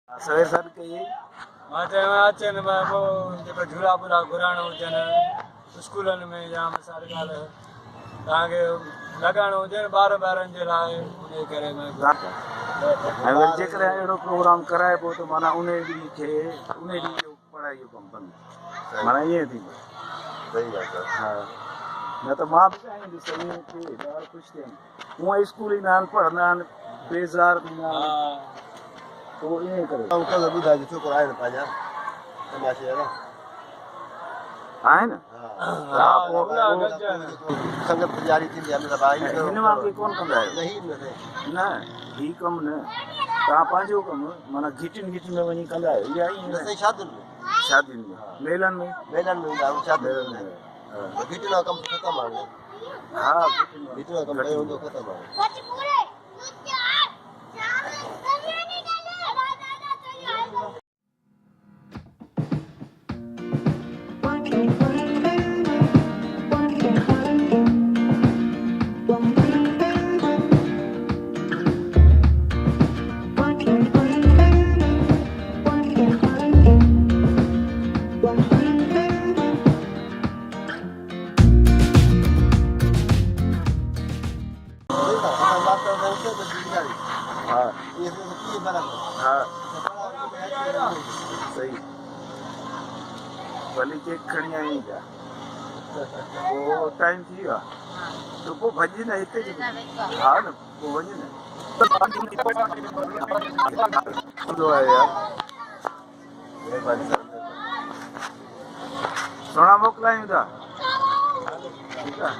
सवेर सर के ये माते में अचन में वो जेको झूला पूरा घुराणो हुजनि स्कूलनि में या मिसाल ॻाल्हि तव्हांखे लॻाइणो हुजे ॿारनि जे लाइ उन करे में ऐं वरी जेकॾहिं अहिड़ो प्रोग्राम कराए पोइ त माना उन ॾींहं खे उन ॾींहं जो पढ़ाई जो कमु बंदि माना ईअं थींदो। सही ॻाल्हि आहे। हा न त मां बि चाहींदुसि ईअं थिए ॿार ख़ुशि थियनि हूअं स्कूल ईंदा आहिनि पढ़ंदा आहिनि बेज़ार थींदा आहिनि पोइ ईअं करे अंकल ॿुधाइजो छोकिरा आहिनि पंहिंजा तमाशे वारा आहे न संगत तयारी थींदी आहे मतिलबु हिन वांगुरु कोन कंदा आहियो न हीउ कमु न तव्हां पंहिंजो कमु माना घिटियुनि घिटियुनि में वञी कंदा आहियो इहा ईअं शादियुनि में शादियुनि में मेलनि में शादियुनि में घिटियुनि जो कमु ख़तमु आहे हा घिटियुनि जो कमु कयो हूंदो ख़तमु आहे। हाँ हाँ सही भली केक खणी आई क्या वो टाइम थी वियो तो पोइ भॼी न हिते हा न पोइ वञे न हूंदो आहे यार सुहिणा मोकिलायूं था ठीकु आहे।